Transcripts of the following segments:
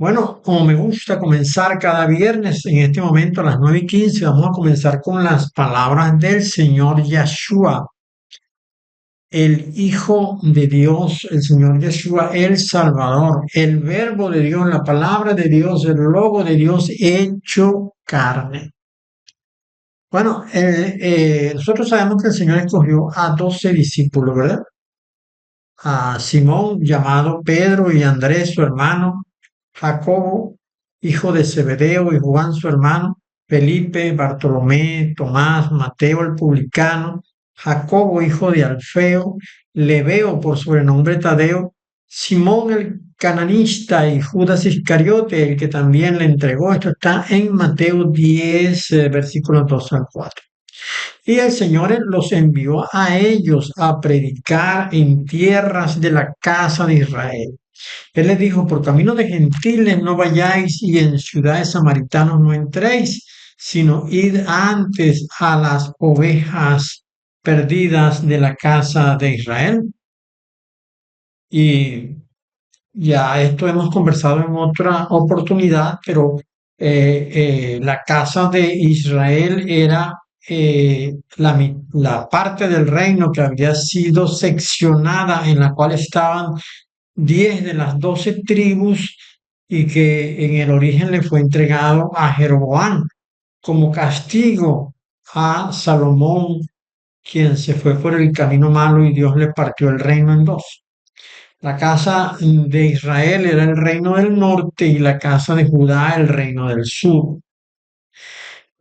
Bueno, como me gusta comenzar cada viernes, en este momento a las 9:15, vamos a comenzar con las palabras del Señor Yeshua, el Hijo de Dios, el Señor Yeshua, el Salvador, el Verbo de Dios, la palabra de Dios, el Logo de Dios hecho carne. Bueno, nosotros sabemos que el Señor escogió a 12 discípulos, ¿verdad? A Simón, llamado Pedro, y Andrés, su hermano, Jacobo, hijo de Zebedeo, y Juan, su hermano, Felipe, Bartolomé, Tomás, Mateo el publicano, Jacobo, hijo de Alfeo, Lebeo, por sobrenombre Tadeo, Simón el cananista y Judas Iscariote, el que también le entregó. Esto está en Mateo 10, versículos 2 al 4. Y el Señor los envió a ellos a predicar en tierras de la casa de Israel. Él les dijo: por camino de gentiles no vayáis, y en ciudades samaritanos no entréis, sino id antes a las ovejas perdidas de la casa de Israel. Y ya esto hemos conversado en otra oportunidad, pero la casa de Israel era la parte del reino que había sido seccionada, en la cual estaban 10 de las 12 tribus, y que en el origen le fue entregado a Jeroboam como castigo a Salomón, quien se fue por el camino malo y Dios le partió el reino en dos. La casa de Israel era el reino del norte y la casa de Judá el reino del sur.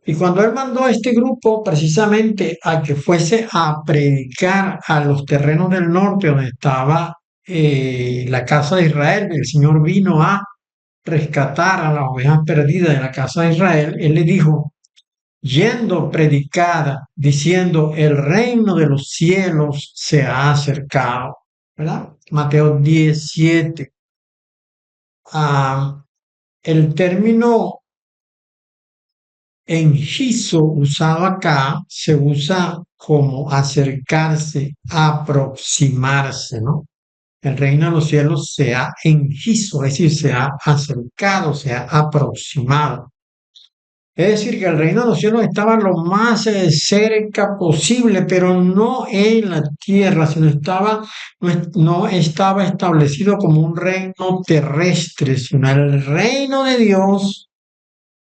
Y cuando él mandó a este grupo precisamente a que fuese a predicar a los terrenos del norte donde estaba la casa de Israel, el Señor vino a rescatar a las ovejas perdidas de la casa de Israel. Él le dijo: yendo predicada, diciendo, el reino de los cielos se ha acercado. ¿Verdad? Mateo 17. Ah, el término engiso usado acá se usa como acercarse, aproximarse, ¿no? El reino de los cielos se ha engiso, es decir, se ha acercado, se ha aproximado. Es decir, que el reino de los cielos estaba lo más cerca posible, pero no en la tierra, sino no estaba establecido como un reino terrestre, sino el reino de Dios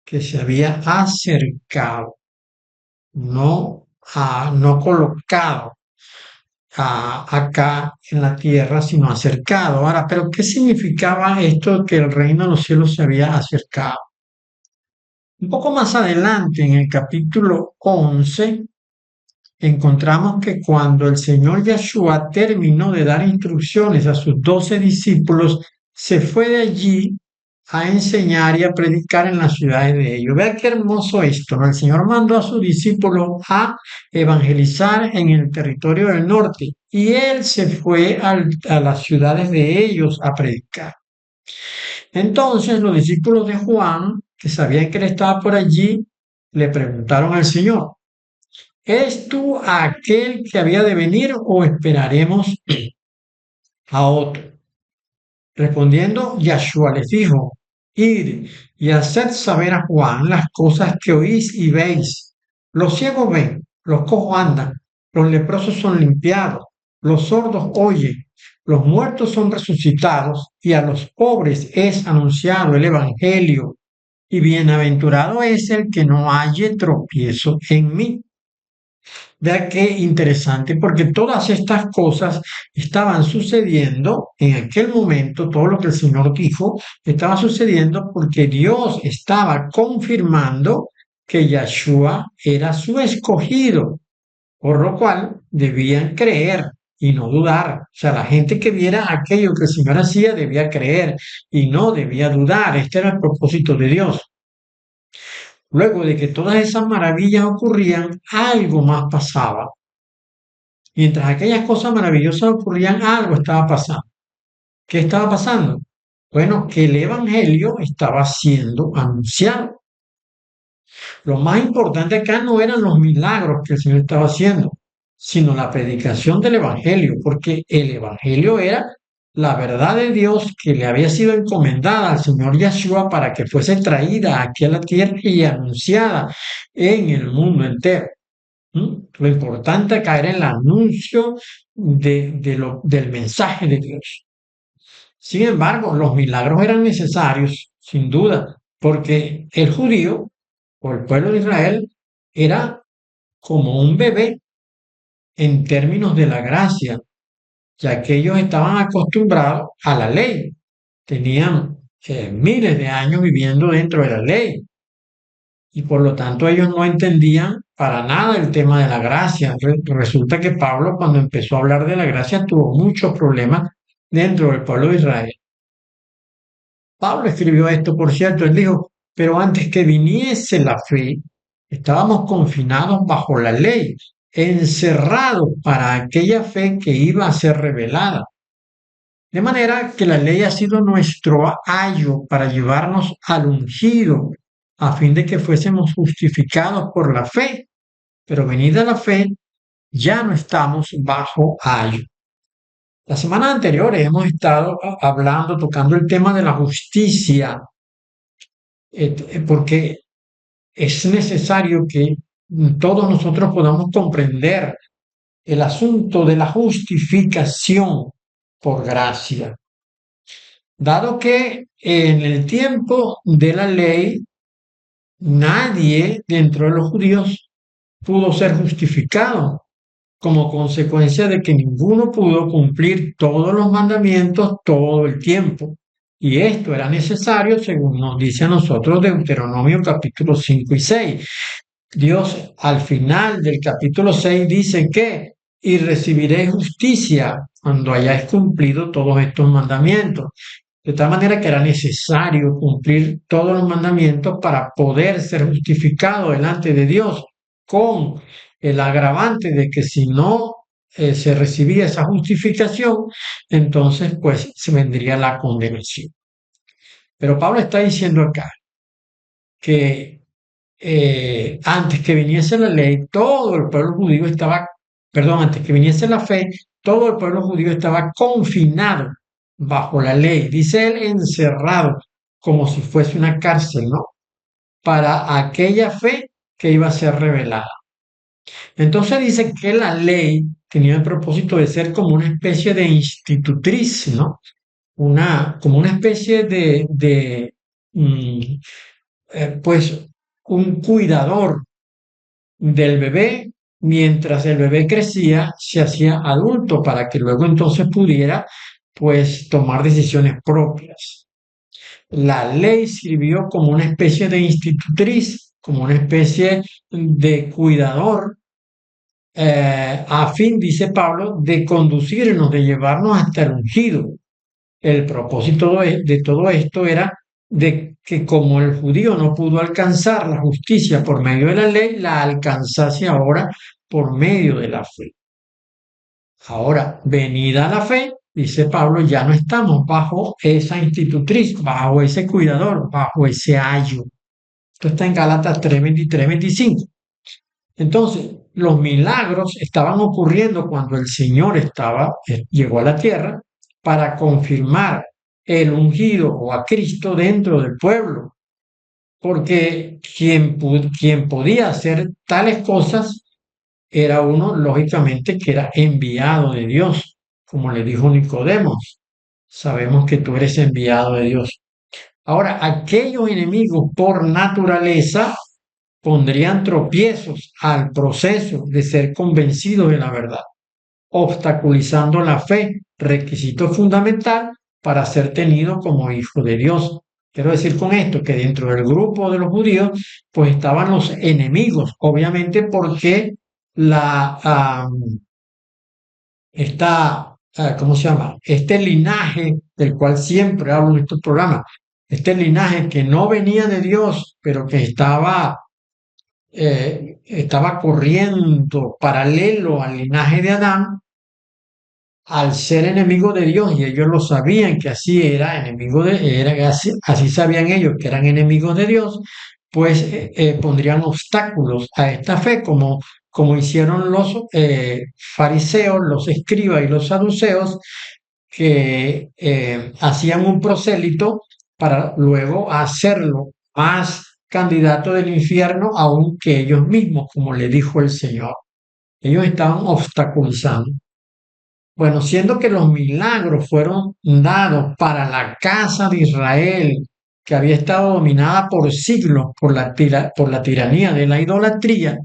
que se había acercado, no colocado acá en la tierra, sino acercado. Ahora, ¿pero qué significaba esto que el reino de los cielos se había acercado? Un poco más adelante, en el capítulo 11, encontramos que cuando el Señor Yeshua terminó de dar instrucciones a sus 12 discípulos, se fue de allí a enseñar y a predicar en las ciudades de ellos. Vean qué hermoso esto, ¿no? El Señor mandó a sus discípulos a evangelizar en el territorio del norte, y Él se fue a las ciudades de ellos a predicar. Entonces los discípulos de Juan, que sabían que él estaba por allí, le preguntaron al Señor: ¿eres tú aquel que había de venir, o esperaremos a otro? Respondiendo, Yahshua les dijo: id y haced saber a Juan las cosas que oís y veis. Los ciegos ven, los cojos andan, los leprosos son limpiados, los sordos oyen, los muertos son resucitados, y a los pobres es anunciado el Evangelio. Y bienaventurado es el que no halle tropiezo en mí. Vea qué interesante, porque todas estas cosas estaban sucediendo en aquel momento. Todo lo que el Señor dijo estaba sucediendo porque Dios estaba confirmando que Yeshua era su escogido, por lo cual debían creer y no dudar. O sea, la gente que viera aquello que el Señor hacía debía creer y no debía dudar. Este era el propósito de Dios. Luego de que todas esas maravillas ocurrían, algo más pasaba. Mientras aquellas cosas maravillosas ocurrían, algo estaba pasando. ¿Qué estaba pasando? Bueno, que el Evangelio estaba siendo anunciado. Lo más importante acá no eran los milagros que el Señor estaba haciendo, sino la predicación del Evangelio, porque el Evangelio era la verdad de Dios que le había sido encomendada al Señor Yeshua para que fuese traída aquí a la tierra y anunciada en el mundo entero. Lo importante es caer en el anuncio del mensaje de Dios. Sin embargo, los milagros eran necesarios, sin duda, porque el judío o el pueblo de Israel era como un bebé en términos de la gracia, ya que ellos estaban acostumbrados a la ley, tenían miles de años viviendo dentro de la ley y por lo tanto ellos no entendían para nada el tema de la gracia. Resulta que Pablo cuando empezó a hablar de la gracia tuvo muchos problemas dentro del pueblo de Israel. Pablo escribió esto, por cierto, él dijo, pero antes que viniese la fe, estábamos confinados bajo la ley, encerrados para aquella fe que iba a ser revelada. De manera que la ley ha sido nuestro ayo para llevarnos al ungido, a fin de que fuésemos justificados por la fe. Pero venida la fe, ya no estamos bajo ayo. La semana anterior hemos estado hablando, tocando el tema de la justicia, porque es necesario que todos nosotros podamos comprender el asunto de la justificación por gracia. Dado que en el tiempo de la ley nadie dentro de los judíos pudo ser justificado como consecuencia de que ninguno pudo cumplir todos los mandamientos todo el tiempo. Y esto era necesario, según nos dice a nosotros Deuteronomio capítulo 5 y 6. Dios al final del capítulo 6 dice que y recibiréis justicia cuando hayáis cumplido todos estos mandamientos. De tal manera que era necesario cumplir todos los mandamientos para poder ser justificado delante de Dios, con el agravante de que si no se recibía esa justificación, entonces pues se vendría la condenación. Pero Pablo está diciendo acá que antes que viniese la ley, todo el pueblo judío estaba, perdón, antes que viniese la fe, todo el pueblo judío estaba confinado bajo la ley, dice él, encerrado, como si fuese una cárcel, ¿no? Para aquella fe que iba a ser revelada. Entonces dice que la ley tenía el propósito de ser como una especie de institutriz, ¿no? Como una especie pues, un cuidador del bebé mientras el bebé crecía, se hacía adulto para que luego entonces pudiera, pues, tomar decisiones propias. La ley sirvió como una especie de institutriz, como una especie de cuidador, a fin, dice Pablo, de conducirnos, de llevarnos hasta el ungido. El propósito de todo esto era de que como el judío no pudo alcanzar la justicia por medio de la ley, la alcanzase ahora por medio de la fe. Ahora, venida la fe, dice Pablo, ya no estamos bajo esa institutriz, bajo ese cuidador, bajo ese ayo. Esto está en Gálatas 3, 23, 25. Entonces, los milagros estaban ocurriendo cuando el Señor llegó a la tierra para confirmar el ungido o a Cristo dentro del pueblo, porque quien podía hacer tales cosas era uno, lógicamente, que era enviado de Dios, como le dijo Nicodemos. Sabemos que tú eres enviado de Dios. Ahora, aquellos enemigos por naturaleza pondrían tropiezos al proceso de ser convencidos de la verdad, obstaculizando la fe, requisito fundamental para ser tenido como hijo de Dios. Quiero decir con esto que dentro del grupo de los judíos, pues estaban los enemigos, obviamente porque ¿cómo se llama? Este linaje del cual siempre hablo en estos programas, este linaje que no venía de Dios, pero que estaba corriendo paralelo al linaje de Adán, al ser enemigo de Dios, y ellos lo sabían que así era, así sabían ellos que eran enemigos de Dios, pues pondrían obstáculos a esta fe, como hicieron los fariseos, los escribas y los saduceos, que hacían un prosélito para luego hacerlo más candidato del infierno aún que ellos mismos, como le dijo el Señor. Ellos estaban obstaculizando. Bueno, siendo que los milagros fueron dados para la casa de Israel, que había estado dominada por siglos por la tiranía de la idolatría,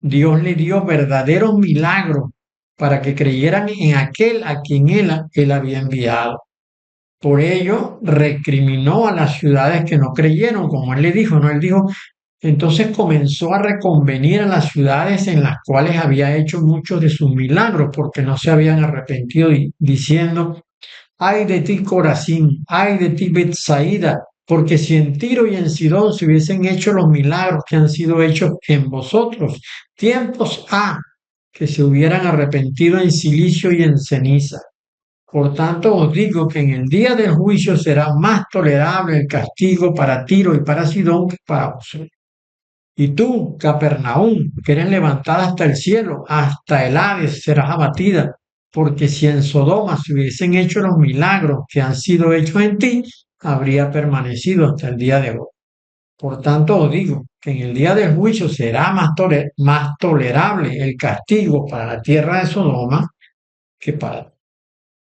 Dios le dio verdaderos milagros para que creyeran en aquel a quien él había enviado. Por ello, recriminó a las ciudades que no creyeron, como él le dijo, ¿no? Él dijo, entonces comenzó a reconvenir a las ciudades en las cuales había hecho muchos de sus milagros, porque no se habían arrepentido, diciendo, ay de ti Corazín, ay de ti Betsaída, porque si en Tiro y en Sidón se hubiesen hecho los milagros que han sido hechos en vosotros, tiempos ha que se hubieran arrepentido en silicio y en ceniza. Por tanto, os digo que en el día del juicio será más tolerable el castigo para Tiro y para Sidón que para vosotros. Y tú, Capernaum, que eres levantada hasta el cielo, hasta el Hades serás abatida, porque si en Sodoma se hubiesen hecho los milagros que han sido hechos en ti, habría permanecido hasta el día de hoy. Por tanto, os digo que en el día del juicio será más tolerable el castigo para la tierra de Sodoma que para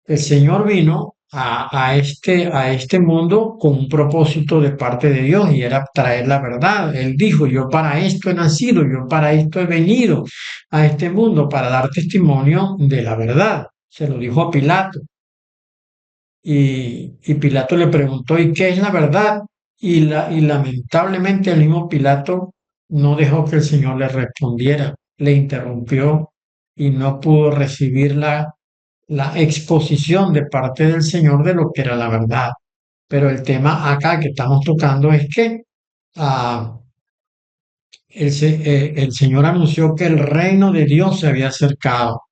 el Señor vino a este mundo con un propósito de parte de Dios y era traer la verdad. Él dijo, yo para esto he nacido, yo para esto he venido a este mundo, para dar testimonio de la verdad. Se lo dijo a Pilato. Y Pilato le preguntó, ¿y qué es la verdad? Y lamentablemente el mismo Pilato no dejó que el Señor le respondiera, le interrumpió y no pudo recibir la exposición de parte del Señor de lo que era la verdad. Pero el tema acá que estamos tocando es que ah, el Señor anunció que el reino de Dios se había acercado.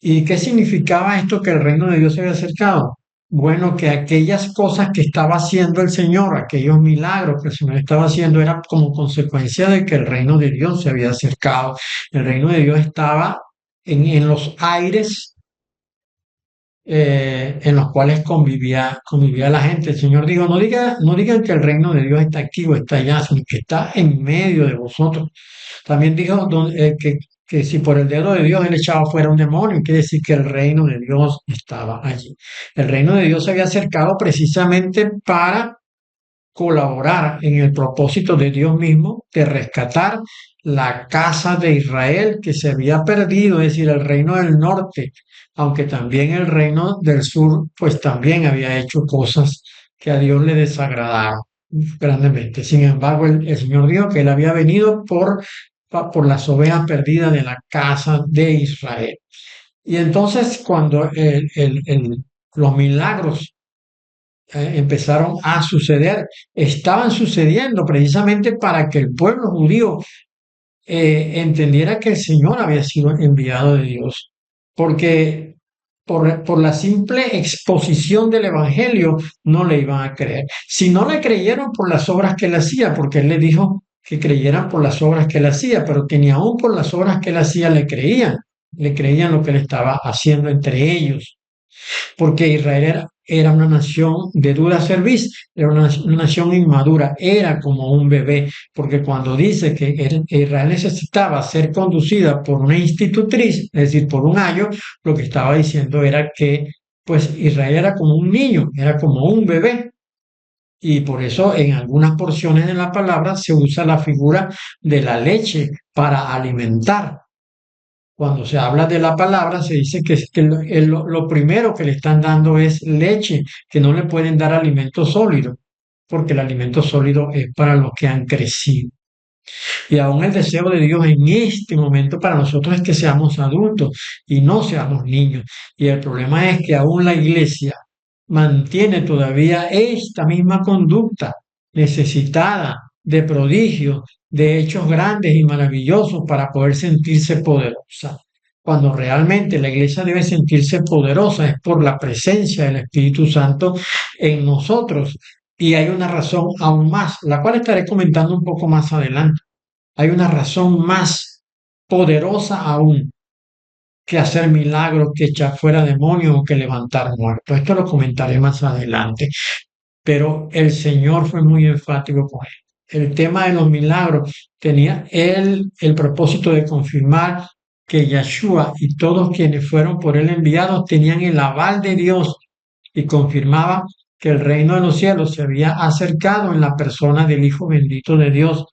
¿Y qué significaba esto que el reino de Dios se había acercado? Bueno, que aquellas cosas que estaba haciendo el Señor, aquellos milagros que el Señor estaba haciendo, era como consecuencia de que el reino de Dios se había acercado. El reino de Dios estaba en los aires en los cuales convivía la gente. El Señor dijo, no digan que el reino de Dios está activo, está allá, sino que está en medio de vosotros. También dijo que si por el dedo de Dios él echaba fuera un demonio, quiere decir que el reino de Dios estaba allí. El reino de Dios se había acercado precisamente para colaborar en el propósito de Dios mismo de rescatar la casa de Israel que se había perdido, es decir, el reino del norte, aunque también el reino del sur, pues también había hecho cosas que a Dios le desagradaron grandemente. Sin embargo, el Señor dijo que él había venido por las ovejas perdidas de la casa de Israel. Y entonces cuando los milagros empezaron a suceder, estaban sucediendo precisamente para que el pueblo judío entendiera que el Señor había sido enviado de Dios, porque por la simple exposición del Evangelio no le iban a creer. Si no le creyeron por las obras que él hacía, porque él le dijo que creyeran por las obras que él hacía, pero que ni aún por las obras que él hacía le creían lo que él estaba haciendo entre ellos porque Israel era una nación de dura cerviz, era una nación inmadura, era como un bebé, porque cuando dice que Israel necesitaba ser conducida por una institutriz, es decir, por un ayo, lo que estaba diciendo era que pues Israel era como un niño, era como un bebé. Y por eso en algunas porciones de la palabra se usa la figura de la leche para alimentar. Cuando se habla de la palabra, se dice que lo primero que le están dando es leche, que no le pueden dar alimento sólido, porque el alimento sólido es para los que han crecido. Y aún el deseo de Dios en este momento para nosotros es que seamos adultos y no seamos niños. Y el problema es que aún la iglesia mantiene todavía esta misma conducta necesitada de prodigios, de hechos grandes y maravillosos para poder sentirse poderosa. Cuando realmente la iglesia debe sentirse poderosa es por la presencia del Espíritu Santo en nosotros. Y hay una razón aún más, la cual estaré comentando un poco más adelante. Hay una razón más poderosa aún que hacer milagros, que echar fuera demonios o que levantar muertos. Esto lo comentaré más adelante, pero el Señor fue muy enfático con él. El tema de los milagros tenía él el propósito de confirmar que Yeshua y todos quienes fueron por él enviados tenían el aval de Dios y confirmaba que el reino de los cielos se había acercado en la persona del Hijo bendito de Dios,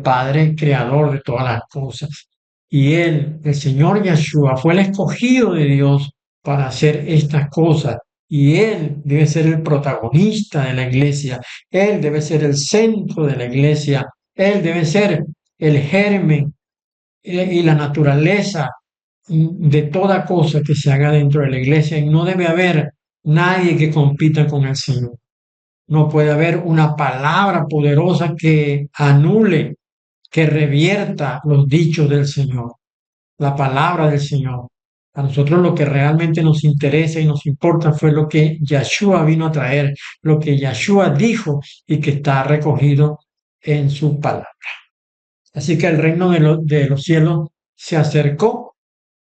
Padre, creador de todas las cosas. Y él, el Señor Yeshua, fue el escogido de Dios para hacer estas cosas. Y él debe ser el protagonista de la iglesia. Él debe ser el centro de la iglesia. Él debe ser el germen y la naturaleza de toda cosa que se haga dentro de la iglesia. Y no debe haber nadie que compita con el Señor. No puede haber una palabra poderosa que anule, que revierta los dichos del Señor, la palabra del Señor. A nosotros lo que realmente nos interesa y nos importa fue lo que Yeshua vino a traer, lo que Yeshua dijo y que está recogido en su palabra. Así que el reino de los cielos se acercó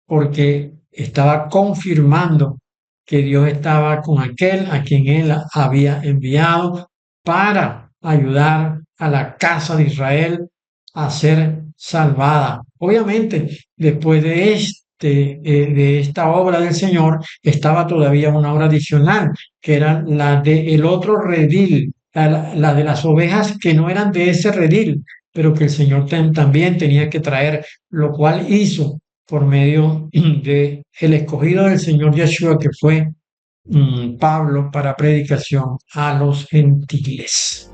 porque estaba confirmando que Dios estaba con aquel a quien él había enviado para ayudar a la casa de Israel a ser salvada. Obviamente, después de esta obra del Señor, estaba todavía una obra adicional, que era la del otro redil, la de las ovejas que no eran de ese redil, pero que el Señor también tenía que traer, lo cual hizo por medio de el escogido del Señor Yeshua, que fue Pablo, para predicación a los gentiles.